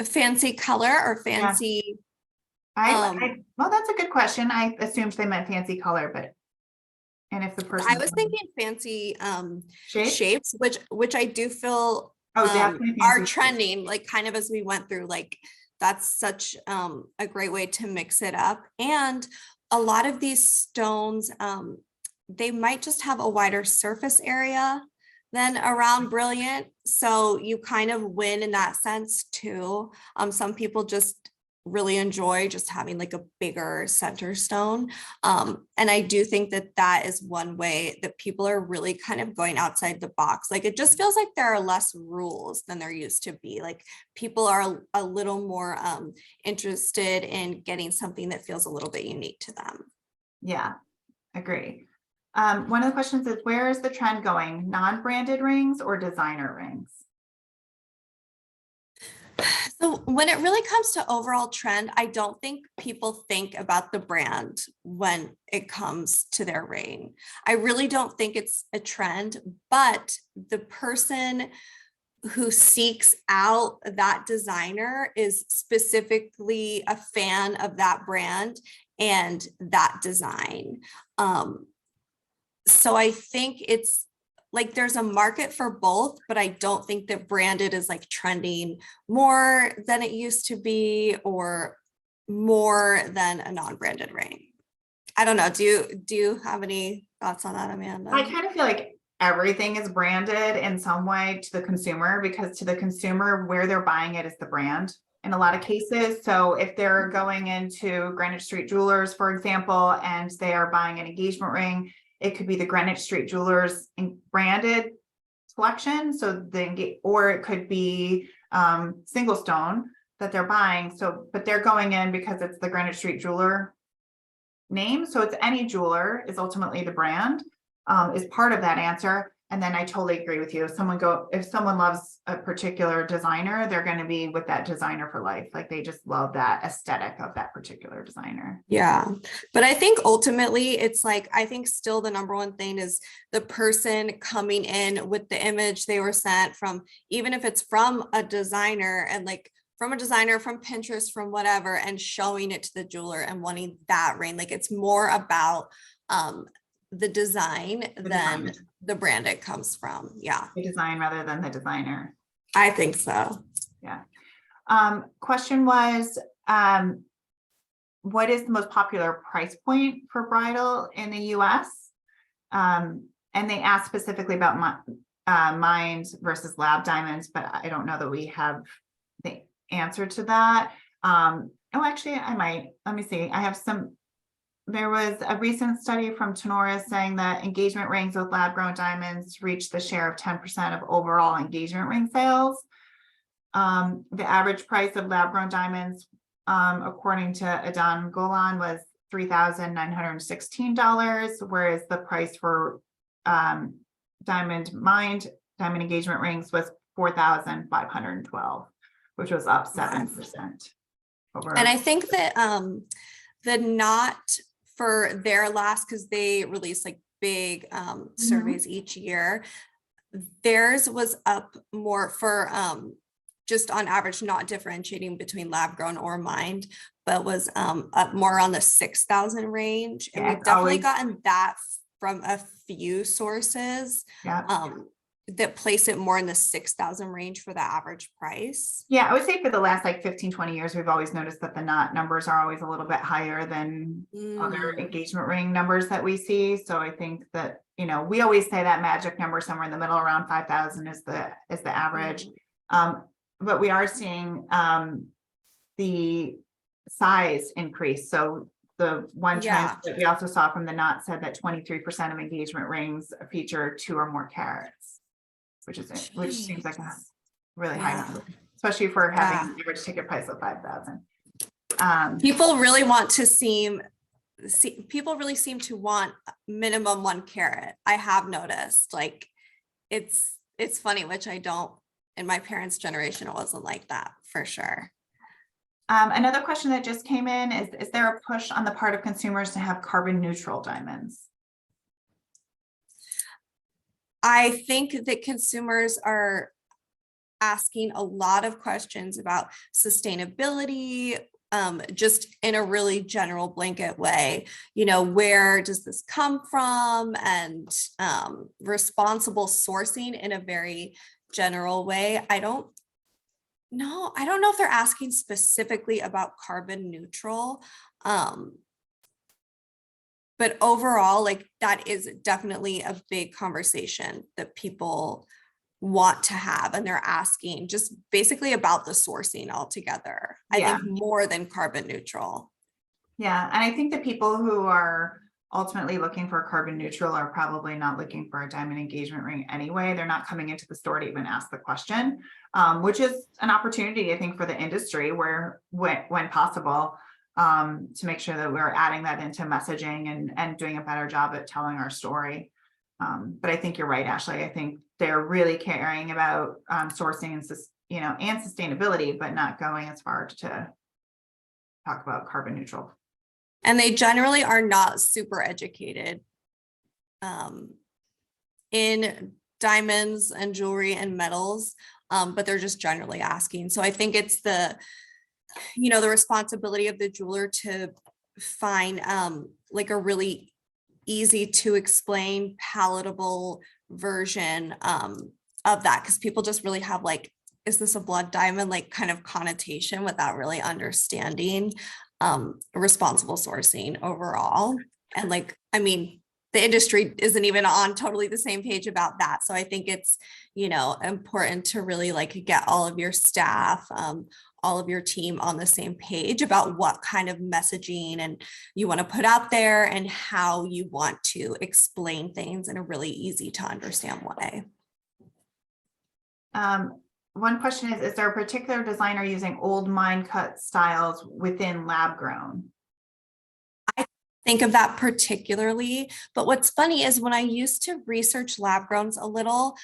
Speaker 2: fancy color or fancy?
Speaker 1: Yeah. Well, that's a good question. I assumed they meant fancy color, but and if the person,
Speaker 2: I was thinking fancy shapes, which I do feel are trending, like kind of as we went through, like that's such a great way to mix it up. And a lot of these stones, they might just have a wider surface area than around brilliant. So you kind of win in that sense too. Some people just really enjoy just having like a bigger center stone. And I do think that that is one way that people are really kind of going outside the box. Like it just feels like there are less rules than there used to be. Like people are a little more interested in getting something that feels a little bit unique to them.
Speaker 1: Yeah, agree. One of the questions is, where is the trend going? Non-branded rings or designer rings?
Speaker 2: So when it really comes to overall trend, I don't think people think about the brand when it comes to their ring. I really don't think it's a trend, but the person who seeks out that designer is specifically a fan of that brand and that design. So I think it's like there's a market for both, but I don't think that branded is like trending more than it used to be or more than a non-branded ring. I don't know. Do you have any thoughts on that, Amanda?
Speaker 1: I kind of feel like everything is branded in some way to the consumer, because to the consumer, where they're buying it is the brand in a lot of cases. So if they're going into Greenwich Street Jewelers, for example, and they are buying an engagement ring, it could be the Greenwich Street Jewelers branded collection. So or it could be single stone that they're buying. So, but they're going in because it's the Greenwich Street Jeweler name. So it's any jeweler is ultimately the brand, is part of that answer. And then I totally agree with you. If someone loves a particular designer, they're going to be with that designer for life. Like they just love that aesthetic of that particular designer.
Speaker 2: Yeah. But I think ultimately it's like, I think still the number one thing is the person coming in with the image they were sent from, even if it's from a designer and like from a designer, from Pinterest, from whatever, and showing it to the jeweler and wanting that ring. Like it's more about the design than the brand it comes from. Yeah.
Speaker 1: The design rather than the designer.
Speaker 2: I think so.
Speaker 1: Yeah. Question was, what is the most popular price point for bridal in the US? And they asked specifically about mined versus lab diamonds, but I don't know that we have the answer to that. Oh, actually, I might. Let me see. I have some. There was a recent study from Tenora saying that engagement rings with lab-grown diamonds reached the share of 10% of overall engagement ring sales. The average price of lab-grown diamonds, according to Adan Golan, was $3,916, whereas the price for diamond engagement rings was 4,512, which was up 7% over.
Speaker 2: And I think that the knot for their last, because they release like big surveys each year, theirs was up more for just on average, not differentiating between lab grown or mined, but was up more on the 6,000 range. And we've definitely gotten that from a few sources that place it more in the 6,000 range for the average price.
Speaker 1: Yeah, I would say for the last like 15, 20 years, we've always noticed that the knot numbers are always a little bit higher than other engagement ring numbers that we see. So I think that, you know, we always say that magic number somewhere in the middle around 5,000 is the average. But we are seeing the size increase. So the one trend that we also saw from the knot said that 23% of engagement rings feature 2 or more carats, which seems like a really high number, especially for having an average ticket price of 5,000.
Speaker 2: People really want to people really seem to want minimum 1 carat. I have noticed, like, it's funny, which I don't. In my parents' generation, it wasn't like that for sure.
Speaker 1: Another question that just came in is there a push on the part of consumers to have carbon neutral diamonds?
Speaker 2: I think that consumers are asking a lot of questions about sustainability, just in a really general blanket way. You know, where does this come from? And responsible sourcing in a very general way. I don't know if they're asking specifically about carbon neutral. But overall, like, that is definitely a big conversation that people want to have, and they're asking just basically about the sourcing altogether. I think more than carbon neutral.
Speaker 1: Yeah, and I think the people who are ultimately looking for carbon neutral are probably not looking for a diamond engagement ring anyway. They're not coming into the store to even ask the question, which is an opportunity, I think, for the industry where when possible, to make sure that we're adding that into messaging and doing a better job at telling our story. But I think you're right, Ashley. I think they're really caring about sourcing and sustainability, but not going as far to talk about carbon neutral.
Speaker 2: And they generally are not super educated in diamonds and jewelry and metals, but they're just generally asking. So I think it's the responsibility of the jeweler to find like a really easy to explain, palatable version of that, because people just really have like, is this a blood diamond, like, kind of connotation without really understanding responsible sourcing overall. And like, I mean, the industry isn't even on totally the same page about that. So I think it's, important to really like get all of your staff, all of your team on the same page about what kind of messaging and you want to put out there and how you want to explain things in a really easy to understand way.
Speaker 1: One question is there a particular designer using old mine cut styles within lab grown?
Speaker 2: I think of that particularly, but what's funny is when I used to research lab growns a little,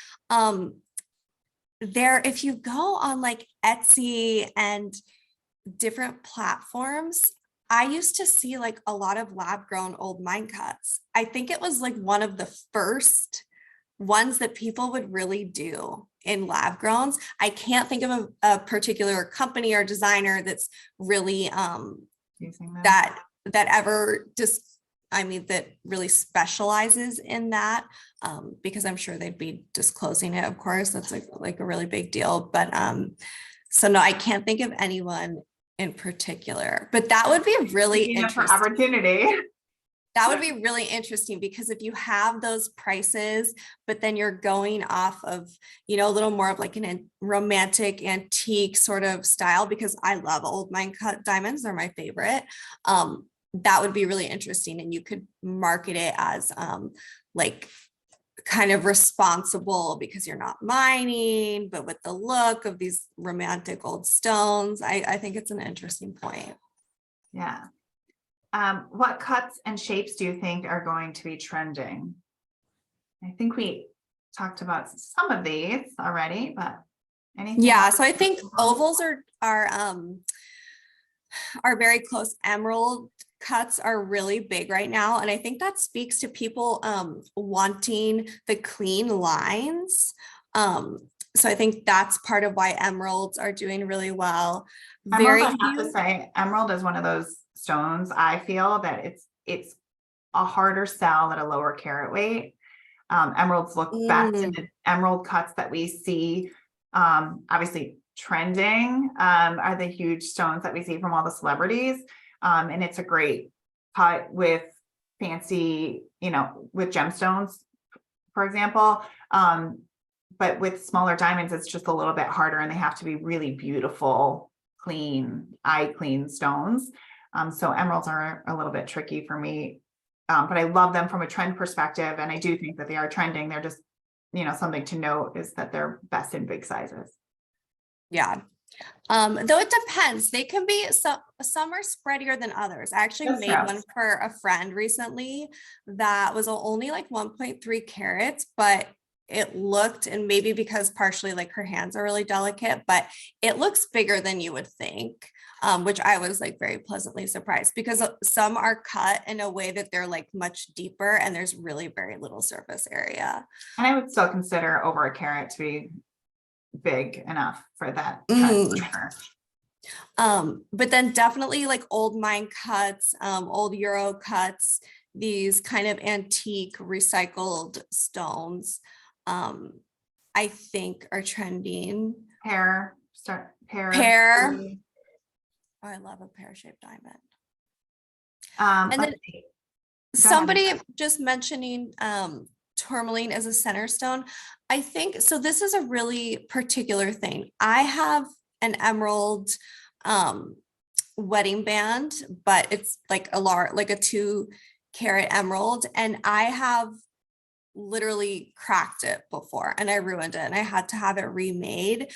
Speaker 2: if you go on like Etsy and different platforms, I used to see like a lot of lab grown old mine cuts. I think it was like one of the first ones that people would really do in lab growns. I can't think of a particular company or designer that's really
Speaker 1: using
Speaker 2: that ever just, that really specializes in that, because I'm sure they'd be disclosing it. Of course, that's like a really big deal. But so no, I can't think of anyone in particular. But that would be really interesting.
Speaker 1: Opportunity.
Speaker 2: That would be really interesting, because if you have those prices, but then you're going off of, a little more of like a romantic antique sort of style, because I love old mine cut diamonds, they're my favorite. That would be really interesting. And you could market it as like kind of responsible because you're not mining, but with the look of these romantic old stones. I think it's an interesting point.
Speaker 1: Yeah. What cuts and shapes do you think are going to be trending? I think we talked about some of these already, but anything
Speaker 2: Yeah,
Speaker 1: else?
Speaker 2: so I think ovals are very close. Emerald cuts are really big right now. And I think that speaks to people wanting the clean lines. So I think that's part of why emeralds are doing really well.
Speaker 1: Emerald,
Speaker 2: Very
Speaker 1: I have to
Speaker 2: few.
Speaker 1: say, emerald is one of those stones. I feel that it's a harder sell at a lower carat weight. Emeralds look best in the emerald cuts that we see. Obviously trending are the huge stones that we see from all the celebrities. And it's a great cut with fancy, with gemstones, for example. But with smaller diamonds, it's just a little bit harder and they have to be really beautiful, clean, eye clean stones. So emeralds are a little bit tricky for me. But I love them from a trend perspective. And I do think that they are trending. They're just, something to note is that they're best in big sizes.
Speaker 2: Yeah. Though it depends. They can be, some are spreadier than others. I actually
Speaker 1: That's
Speaker 2: made
Speaker 1: true.
Speaker 2: one for a friend recently that was only like 1.3 carats, but it looked, and maybe because partially like her hands are really delicate, but it looks bigger than you would think, which I was like very pleasantly surprised, because some are cut in a way that they're like much deeper and there's really very little surface area.
Speaker 1: And I would still consider over a carat to be big enough for that cut. Sure.
Speaker 2: But then definitely like old mine cuts, old Euro cuts, these kind of antique recycled stones, I think are trending.
Speaker 1: Pear.
Speaker 2: Pear. Oh, I love a pear-shaped diamond. And then somebody just mentioning tourmaline as a center stone. I think so. This is a really particular thing. I have an emerald wedding band, but it's like a 2 carat emerald, and I have literally cracked it before and I ruined it and I had to have it remade.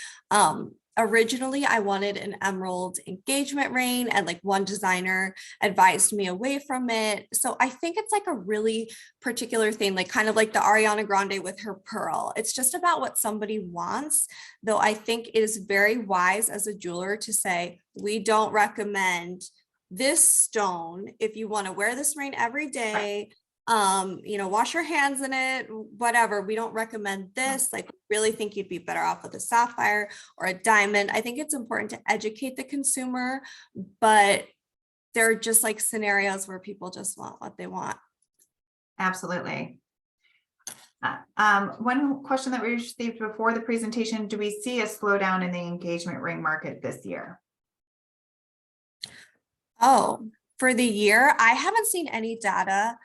Speaker 2: Originally I wanted an emerald engagement ring, and like one designer advised me away from it. So I think it's like a really particular thing, like kind of like the Ariana Grande with her pearl. It's just about what somebody wants, though I think it is very wise as a jeweler to say, we don't recommend this stone if you want to wear this ring every day, wash your hands in it, whatever. We don't recommend this. Like, really think you'd be better off with a sapphire or a diamond. I think it's important to educate the consumer, but there are just like scenarios where people just want what they want.
Speaker 1: Absolutely. One question that we received before the presentation: do we see a slowdown in the engagement ring market this year?
Speaker 2: Oh, for the year, I haven't seen any data.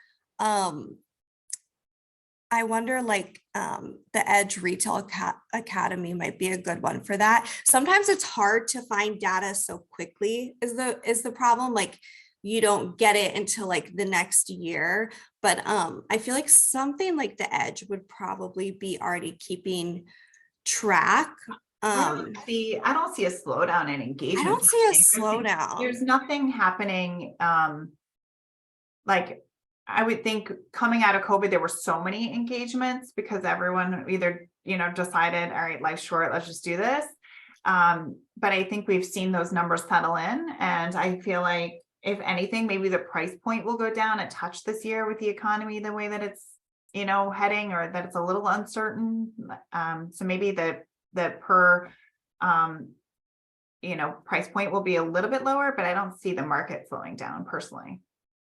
Speaker 2: I wonder, like, the Edge Retail Academy might be a good one for that. Sometimes it's hard to find data so quickly is the problem. Like, you don't get it until like the next year. But I feel like something like the Edge would probably be already keeping track.
Speaker 1: I don't see a slowdown in engagement.
Speaker 2: I don't see a slowdown.
Speaker 1: There's nothing happening. Like, I would think coming out of COVID, there were so many engagements because everyone either, decided, all right, life's short, let's just do this. But I think we've seen those numbers settle in. And I feel like, if anything, maybe the price point will go down a touch this year with the economy, the way that it's, heading, or that it's a little uncertain. So maybe the per, price point will be a little bit lower, but I don't see the market slowing down personally.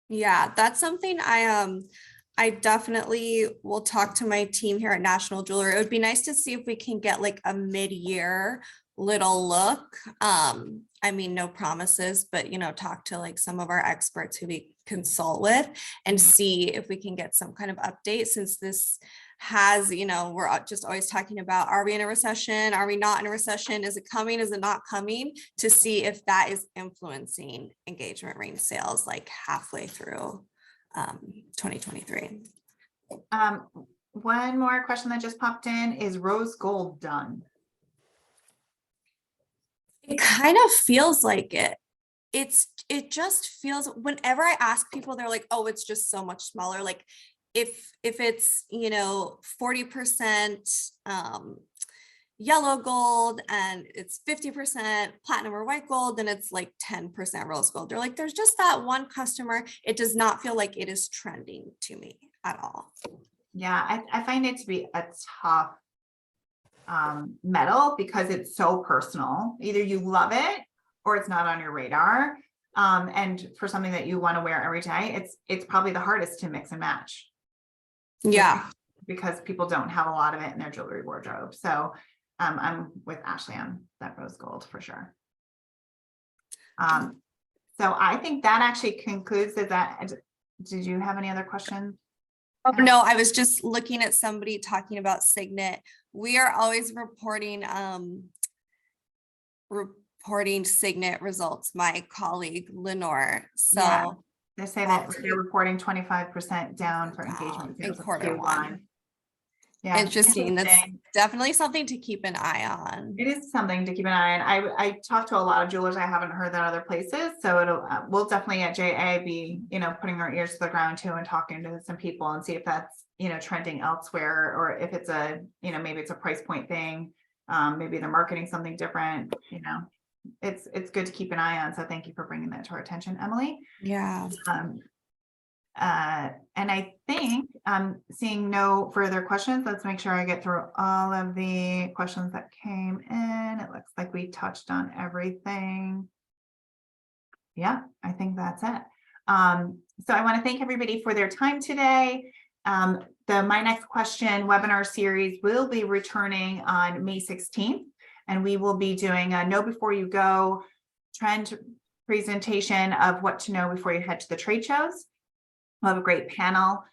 Speaker 2: Yeah, that's something I definitely will talk to my team here at National Jeweler. It would be nice to see if we can get like a mid-year little look. I mean, no promises, but talk to like some of our experts who we consult with and see if we can get some kind of update, since this has, we're just always talking about, are we in a recession? Are we not in a recession? Is it coming? Is it not coming? To see if that is influencing engagement ring sales like halfway through 2023.
Speaker 1: One more question that just popped in: is rose gold done?
Speaker 2: It kind of feels like it. It just feels, whenever I ask people, they're like, oh, it's just so much smaller. Like, if it's, 40% yellow gold and it's 50% platinum or white gold, then it's like 10% rose gold. They're like, there's just that one customer. It does not feel like it is trending to me at all.
Speaker 1: Yeah, I find it to be a tough metal because it's so personal. Either you love it or it's not on your radar. And for something that you want to wear every day, it's probably the hardest to mix and match.
Speaker 2: Yeah.
Speaker 1: Because people don't have a lot of it in their jewelry wardrobe. So I'm with Ashley on that rose gold for sure. So I think that actually concludes that. Did you have any other questions?
Speaker 2: Oh, no, I was just looking at somebody talking about Signet. We are always reporting Signet results, my colleague Lenore. So
Speaker 1: yeah, they say that they're reporting 25% down for engagement
Speaker 2: in
Speaker 1: sales
Speaker 2: quarter one.
Speaker 1: Yeah,
Speaker 2: interesting. That's definitely something to keep an eye on.
Speaker 1: It is something to keep an eye on. I talked to a lot of jewelers. I haven't heard that other places, so it'll we'll definitely at JA be putting our ears to the ground too and talking to some people and see if that's trending elsewhere, or if it's a maybe it's a price point thing. Maybe they're marketing something different. It's good to keep an eye on. So thank you for bringing that to our attention, Emily.
Speaker 2: Yeah.
Speaker 1: And I think seeing no further questions, let's make sure I get through all of the questions that came in. It looks like we touched on everything. Yeah, I think that's it. So I want to thank everybody for their time today. My Next Question webinar series will be returning on May 16th, and we will be doing a Know Before You Go trend presentation of what to know before you head to the trade shows. We'll have a great panel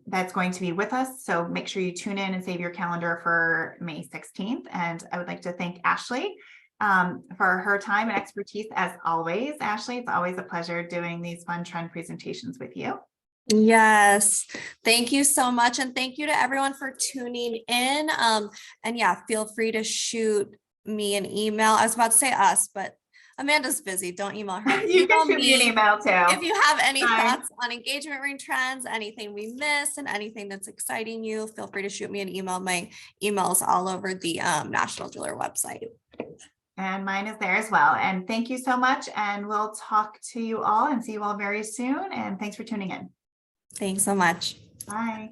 Speaker 1: that's going to be with us. So make sure you tune in and save your calendar for May 16th. And I would like to thank Ashley for her time and expertise as always. Ashley, it's always a pleasure doing these fun trend presentations with you.
Speaker 2: Yes, thank you so much. And thank you to everyone for tuning in. And yeah, feel free to shoot me an email. I was about to say us, but Amanda's busy. Don't email her.
Speaker 1: You can shoot me an email too.
Speaker 2: If you have any thoughts on engagement ring trends, anything we missed, and anything that's exciting you, feel free to shoot me an email. My email is all over the National Jeweler website.
Speaker 1: And mine is there as well. And thank you so much. And we'll talk to you all and see you all very soon. And thanks for tuning in.
Speaker 2: Thanks so much.
Speaker 1: Bye.